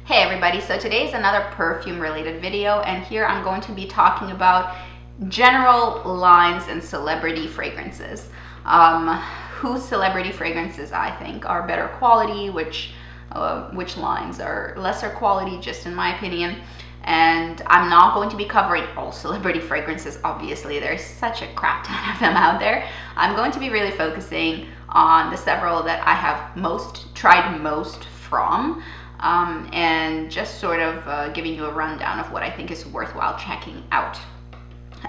Hey everybody, so today is another perfume related video, and here I'm going to be talking about general lines and celebrity fragrances. Whose celebrity fragrances I think are better quality, which lines are lesser quality, just in my opinion. And I'm not going to be covering all celebrity fragrances, obviously. There's such a crap ton of them out there. I'm going to be really focusing on the several that I have tried most from. And just sort of giving you a rundown of what I think is worthwhile checking out.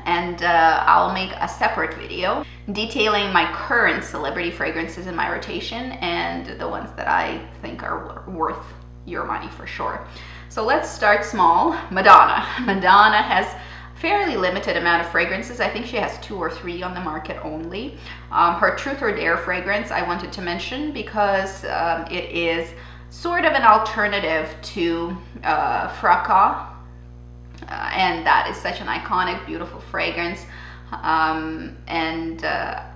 And I'll make a separate video detailing my current celebrity fragrances in my rotation and the ones that I think are worth your money for sure. So let's start small. Madonna. Madonna has fairly limited amount of fragrances. I think she has 2 or 3 on the market only. Her Truth or Dare fragrance I wanted to mention because it is sort of an alternative to Fracas, and that is such an iconic, beautiful fragrance, and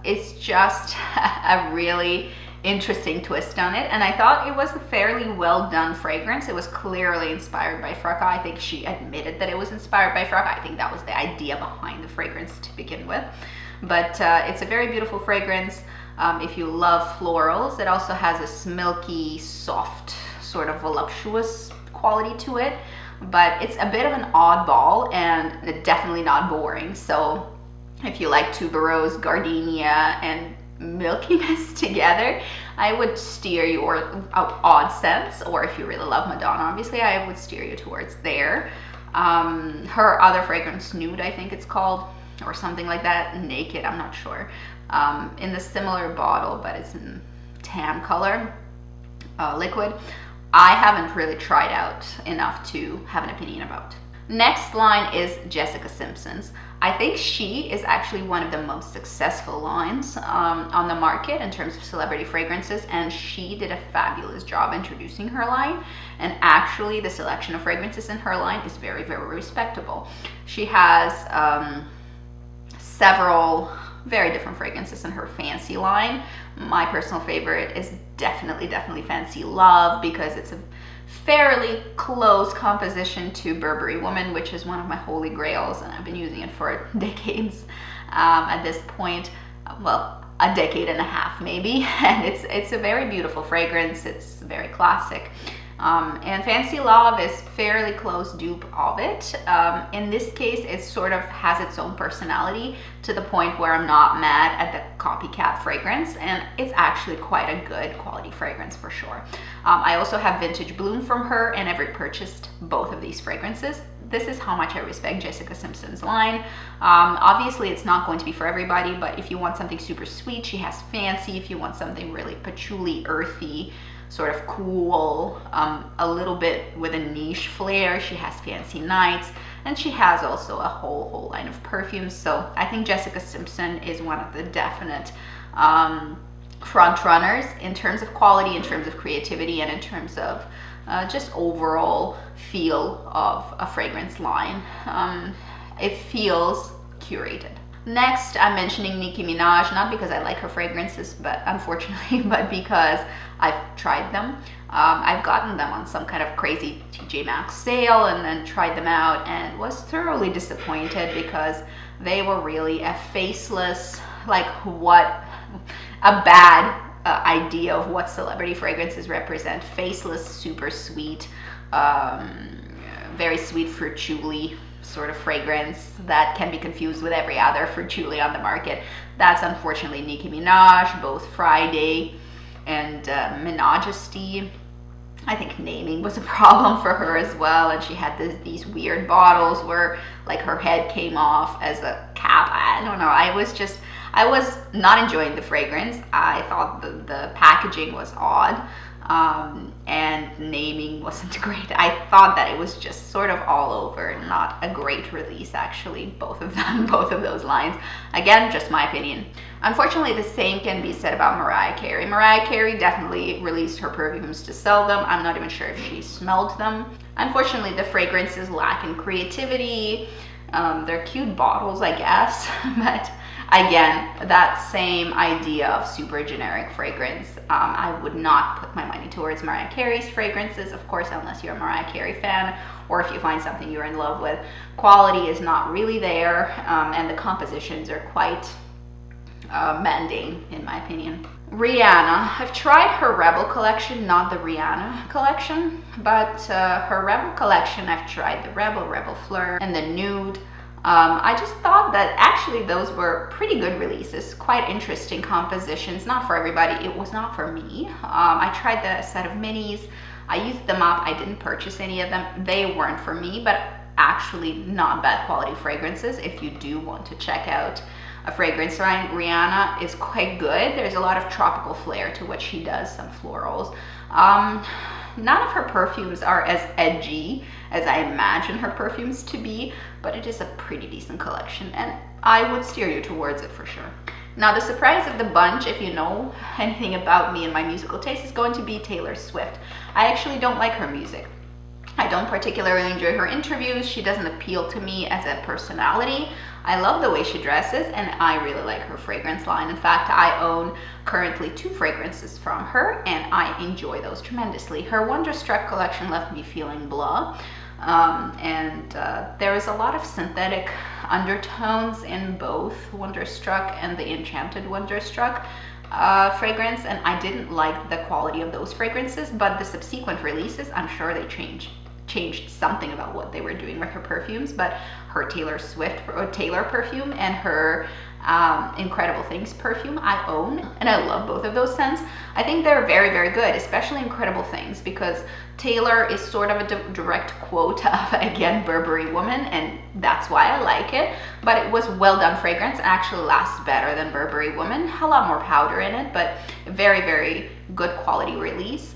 it's just a really interesting twist on it, and I thought it was a fairly well done fragrance. It was clearly inspired by Fracas. I think she admitted that it was inspired by Fracas. I think that was the idea behind the fragrance to begin with, but it's a very beautiful fragrance. If you love florals, it also has a milky, soft, sort of voluptuous quality to it, but it's a bit of an oddball and definitely not boring. So if you like tuberose, gardenia, and milkiness together, I would steer you, or odd scents, or if you really love Madonna, obviously, I would steer you towards there. Her other fragrance, Nude, I think it's called, or something like that, Naked, I'm not sure. In the similar bottle, but it's in tan color, liquid. I haven't really tried out enough to have an opinion about. Next line is Jessica Simpson's. I think she is actually one of the most successful lines on the market in terms of celebrity fragrances, and she did a fabulous job introducing her line, and actually the selection of fragrances in her line is very, very respectable. She has several very different fragrances in her Fancy line. My personal favorite is definitely Fancy Love, because it's a fairly close composition to Burberry Woman, which is one of my holy grails, and I've been using it for decades at this point. Well, a decade and a half maybe, and it's a very beautiful fragrance. It's very classic. And Fancy Love is fairly close dupe of it. In this case, it sort of has its own personality to the point where I'm not mad at the copycat fragrance, and it's actually quite a good quality fragrance for sure. I also have Vintage Bloom from her, and I've repurchased both of these fragrances. This is how much I respect Jessica Simpson's line. Obviously, it's not going to be for everybody, but if you want something super sweet, she has Fancy. If you want something really patchouli, earthy, sort of cool, a little bit with a niche flair, she has Fancy Nights, and she has also a whole line of perfumes. So I think Jessica Simpson is one of the definite front runners in terms of quality, in terms of creativity, and in terms of just overall feel of a fragrance line. It feels curated. Next, I'm mentioning Nicki Minaj, not because I like her fragrances, but unfortunately, but because I've tried them. I've gotten them on some kind of crazy TJ Maxx sale and then tried them out and was thoroughly disappointed because they were really a faceless, like a bad idea of what celebrity fragrances represent. Faceless, super sweet, very sweet fruit patchouli sort of fragrance that can be confused with every other fruit patchouli on the market. That's unfortunately Nicki Minaj, both Friday and Minajesty. I think naming was a problem for her as well, and she had these weird bottles where like her head came off as a cap. I don't know, I was not enjoying the fragrance. I thought the packaging was odd, and naming wasn't great. I thought that it was just sort of all over, not a great release actually, both of them, both of those lines. Again, just my opinion. Unfortunately, the same can be said about Mariah Carey. Mariah Carey definitely released her perfumes to sell them. I'm not even sure if she smelled them. Unfortunately, the fragrances lack in creativity. They're cute bottles, I guess, but Again, that same idea of super generic fragrance. I would not put my money towards Mariah Carey's fragrances, of course, unless you're a Mariah Carey fan, or if you find something you're in love with. Quality is not really there, and the compositions are quite mundane, in my opinion. Rihanna. I've tried her Rebel collection, not the Rihanna collection, but her Rebel collection, I've tried the Rebel Fleur, and the Nude. I just thought that actually those were pretty good releases, quite interesting compositions. Not for everybody, it was not for me. I tried the set of minis, I used them up, I didn't purchase any of them. They weren't for me, but actually not bad quality fragrances if you do want to check out a fragrance line. Rihanna is quite good. There's a lot of tropical flair to what she does, some florals. None of her perfumes are as edgy as I imagine her perfumes to be, but it is a pretty decent collection and I would steer you towards it for sure. Now the surprise of the bunch, if you know anything about me and my musical taste, is going to be Taylor Swift. I actually don't like her music. I don't particularly enjoy her interviews. She doesn't appeal to me as a personality. I love the way she dresses and I really like her fragrance line. In fact, I own currently 2 fragrances from her and I enjoy those tremendously. Her Wonderstruck collection left me feeling blah. There is a lot of synthetic undertones in both Wonderstruck and the Enchanted Wonderstruck fragrance, and I didn't like the quality of those fragrances, but the subsequent releases, I'm sure they changed something about what they were doing with her perfumes. But her Taylor perfume and her Incredible Things perfume I own, and I love both of those scents. I think they're very, very good, especially Incredible Things, because Taylor is sort of a direct quote of, again, Burberry Woman, and that's why I like it. But it was well done fragrance, actually lasts better than Burberry Woman. A lot more powder in it, but very, very good quality release.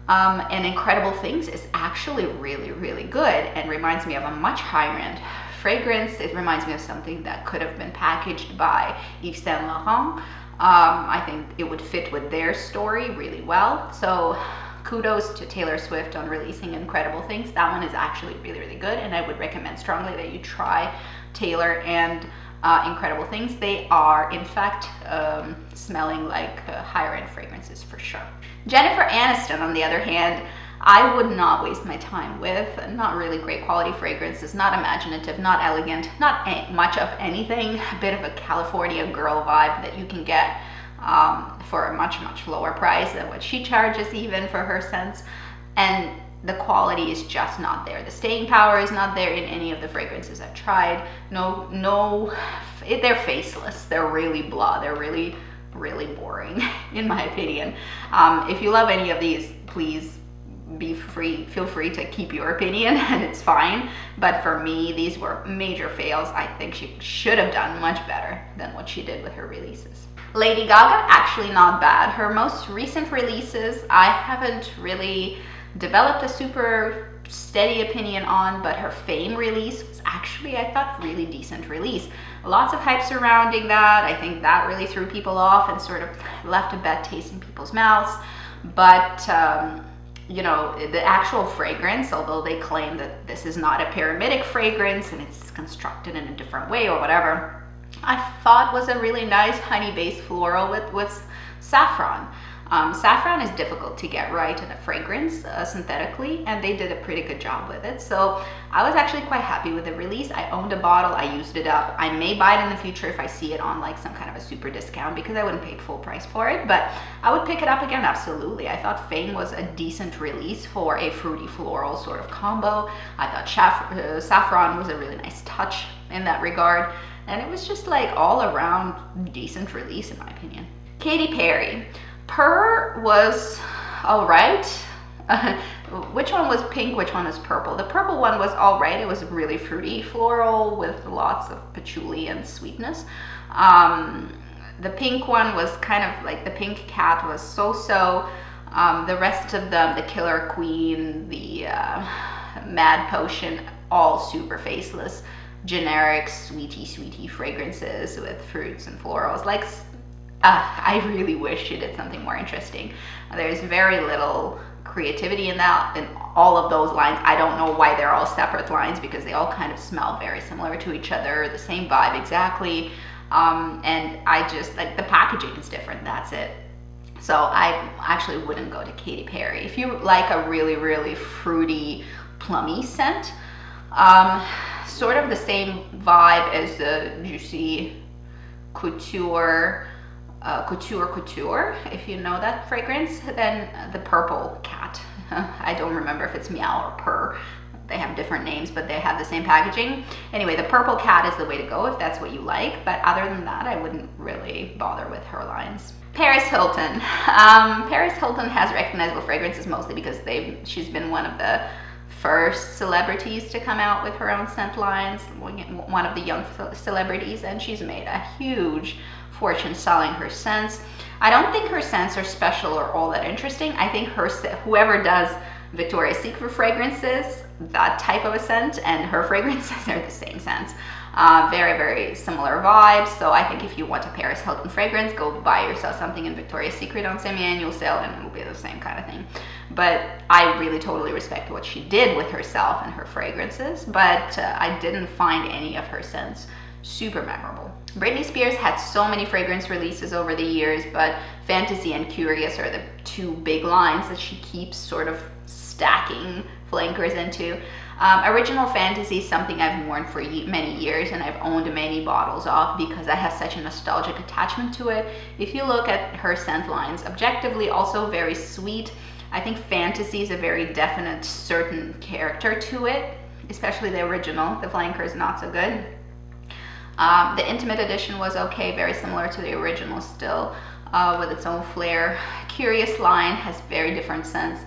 And Incredible Things is actually really, really good and reminds me of a much higher end fragrance. It reminds me of something that could have been packaged by Yves Saint Laurent. I think it would fit with their story really well. So kudos to Taylor Swift on releasing Incredible Things. That one is actually really, really good, and I would recommend strongly that you try Taylor and Incredible Things. They are, in fact, smelling like higher end fragrances for sure. Jennifer Aniston, on the other hand, I would not waste my time with. Not really great quality fragrances, not imaginative, not elegant, not much of anything. A bit of a California girl vibe that you can get for a much, much lower price than what she charges even for her scents. And the quality is just not there. The staying power is not there in any of the fragrances I've tried. They're faceless. They're really blah. They're really, really boring, in my opinion. If you love any of these, please feel free to keep your opinion, and it's fine. But for me, these were major fails. I think she should have done much better than what she did with her releases. Lady Gaga, actually not bad. Her most recent releases, I haven't really developed a super steady opinion on, but her Fame release was actually, I thought, really decent release. Lots of hype surrounding that. I think that really threw people off and sort of left a bad taste in people's mouths. But you know, the actual fragrance, although they claim that this is not a pyramidic fragrance and it's constructed in a different way or whatever, I thought was a really nice honey-based floral with saffron. Saffron is difficult to get right in a fragrance synthetically, and they did a pretty good job with it. So I was actually quite happy with the release. I owned a bottle, I used it up. I may buy it in the future if I see it on like some kind of a super discount, because I wouldn't pay full price for it, but I would pick it up again, absolutely. I thought Fame was a decent release for a fruity floral sort of combo. I thought saffron was a really nice touch in that regard, and it was just like all around decent release in my opinion. Katy Perry. Purr was all right. Which one was pink, which one was purple? The purple one was all right. It was really fruity floral with lots of patchouli and sweetness. The pink one was kind of like, the pink cat was so-so. The rest of them, the Killer Queen, the Mad Potion, all super faceless, generic, sweetie fragrances with fruits and florals. Like, I really wish she did something more interesting. There's very little creativity in all of those lines. I don't know why they're all separate lines, because they all kind of smell very similar to each other, the same vibe exactly. And I just like the packaging is different. That's it. So I actually wouldn't go to Katy Perry. If you like a really, really fruity, plummy scent, sort of the same vibe as the Juicy Couture, Couture, if you know that fragrance, then the Purple Cat. I don't remember if it's Meow or Purr. They have different names, but they have the same packaging. Anyway, the Purple Cat is the way to go if that's what you like, but other than that, I wouldn't really bother with her lines. Paris Hilton. Paris Hilton has recognizable fragrances mostly because she's been one of the first celebrities to come out with her own scent lines, one of the young celebrities, and she's made a huge fortune selling her scents. I don't think her scents are special or all that interesting. I think whoever does Victoria's Secret fragrances, that type of a scent, and her fragrances are the same scents. Very, very similar vibes. So I think if you want a Paris Hilton fragrance, go buy yourself something in Victoria's Secret on semi-annual sale and it'll be the same kind of thing. But I really totally respect what she did with herself and her fragrances, but I didn't find any of her scents super memorable. Britney Spears had so many fragrance releases over the years, but Fantasy and Curious are the two big lines that she keeps sort of stacking flankers into. Original Fantasy is something I've worn for many years and I've owned many bottles of because I have such a nostalgic attachment to it. If you look at her scent lines, objectively also very sweet. I think Fantasy is a very definite certain character to it, especially the original. The flanker is not so good. The Intimate Edition was okay, very similar to the original still, with its own flair. Curious line has very different scents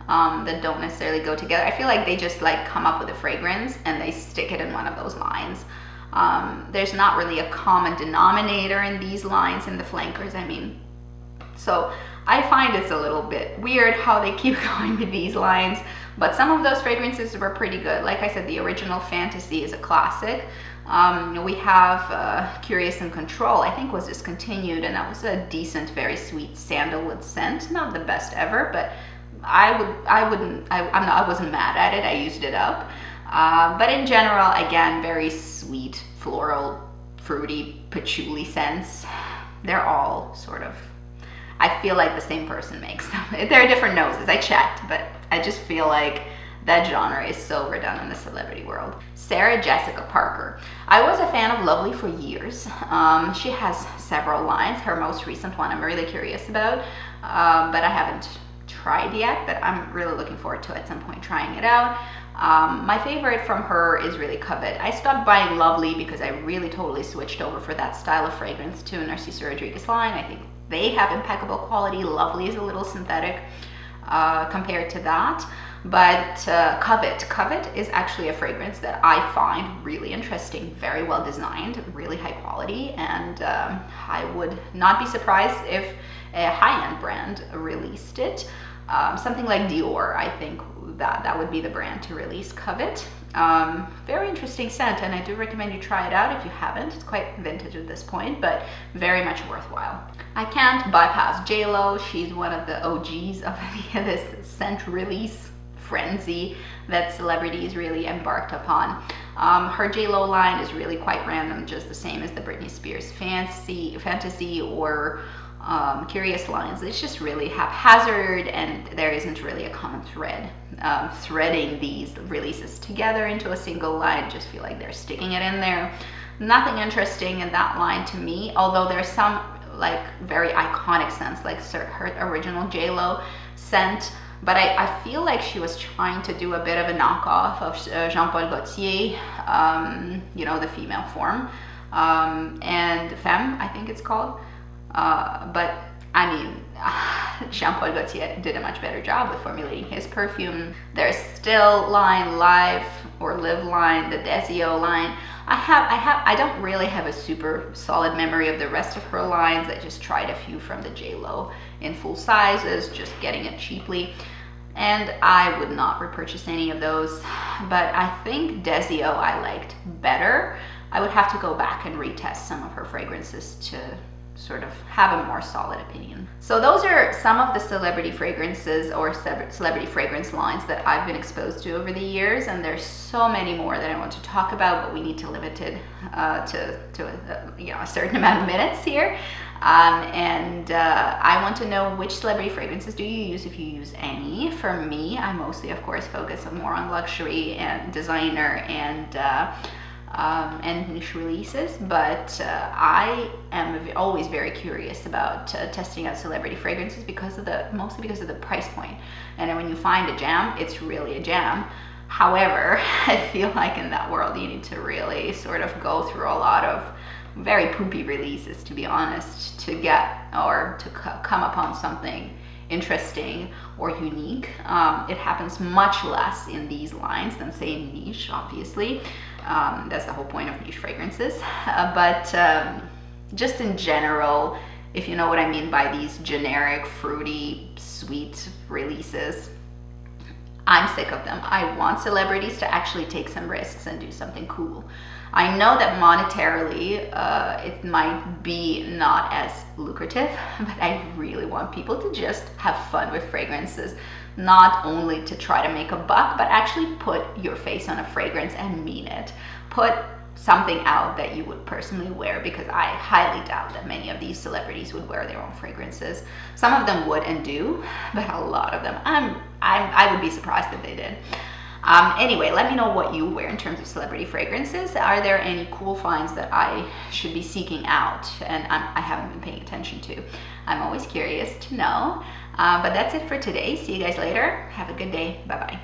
that don't necessarily go together. I feel like they just like come up with a fragrance and they stick it in one of those lines. There's not really a common denominator in these lines, in the flankers, I mean. So I find it's a little bit weird how they keep going with these lines, but some of those fragrances were pretty good. Like I said, the original Fantasy is a classic. We have Curious and Control, I think was discontinued, and that was a decent, very sweet sandalwood scent. Not the best ever, but I wasn't mad at it. I used it up. But in general, again, very sweet, floral, fruity, patchouli scents. They're all sort of, I feel like the same person makes them. They're different noses, I checked, but I just feel like that genre is so overdone in the celebrity world. Sarah Jessica Parker. I was a fan of Lovely for years. She has several lines. Her most recent one I'm really curious about, but I haven't tried yet, but I'm really looking forward to at some point trying it out. My favorite from her is really Covet. I stopped buying Lovely because I really totally switched over for that style of fragrance to Narciso Rodriguez line. I think they have impeccable quality. Lovely is a little synthetic compared to that. But Covet is actually a fragrance that I find really interesting, very well designed, really high quality, and I would not be surprised if a high-end brand released it. Something like Dior, I think that would be the brand to release Covet. Very interesting scent, and I do recommend you try it out if you haven't. It's quite vintage at this point, but very much worthwhile. I can't bypass JLo. She's one of the OGs of this scent release frenzy that celebrities really embarked upon. Her JLo line is really quite random, just the same as the Britney Spears Fantasy or Curious lines. It's just really haphazard, and there isn't really a common thread. Threading these releases together into a single line, just feel like they're sticking it in there. Nothing interesting in that line to me, although there's some like very iconic scents, like her original JLo scent. But I feel like she was trying to do a bit of a knockoff of Jean-Paul Gaultier, you know, the female form, and Femme, I think it's called. But I mean, Jean-Paul Gaultier did a much better job with formulating his perfume. There's Still line, Live or Live line, the Desio line. I don't really have a super solid memory of the rest of her lines. I just tried a few from the JLo in full sizes, just getting it cheaply. And I would not repurchase any of those, but I think Desio I liked better. I would have to go back and retest some of her fragrances to sort of have a more solid opinion. So those are some of the celebrity fragrances or celebrity fragrance lines that I've been exposed to over the years, and there's so many more that I want to talk about, but we need to limit it to a certain amount of minutes here. I want to know, which celebrity fragrances do you use, if you use any? For me, I mostly, of course, focus more on luxury and designer and niche releases, but I am always very curious about testing out celebrity fragrances mostly because of the price point. And when you find a gem, it's really a gem. However, I feel like in that world you need to really sort of go through a lot of very poopy releases, to be honest, to get or to come upon something interesting or unique. It happens much less in these lines than, say, in niche, obviously. That's the whole point of niche fragrances. But just in general, if you know what I mean by these generic, fruity, sweet releases, I'm sick of them. I want celebrities to actually take some risks and do something cool. I know that monetarily it might be not as lucrative, but I really want people to just have fun with fragrances, not only to try to make a buck, but actually put your face on a fragrance and mean it. Put something out that you would personally wear, because I highly doubt that many of these celebrities would wear their own fragrances. Some of them would and do, but a lot of them, I would be surprised if they did. Anyway, let me know what you wear in terms of celebrity fragrances. Are there any cool finds that I should be seeking out and I haven't been paying attention to? I'm always curious to know. But that's it for today. See you guys later. Have a good day. Bye-bye.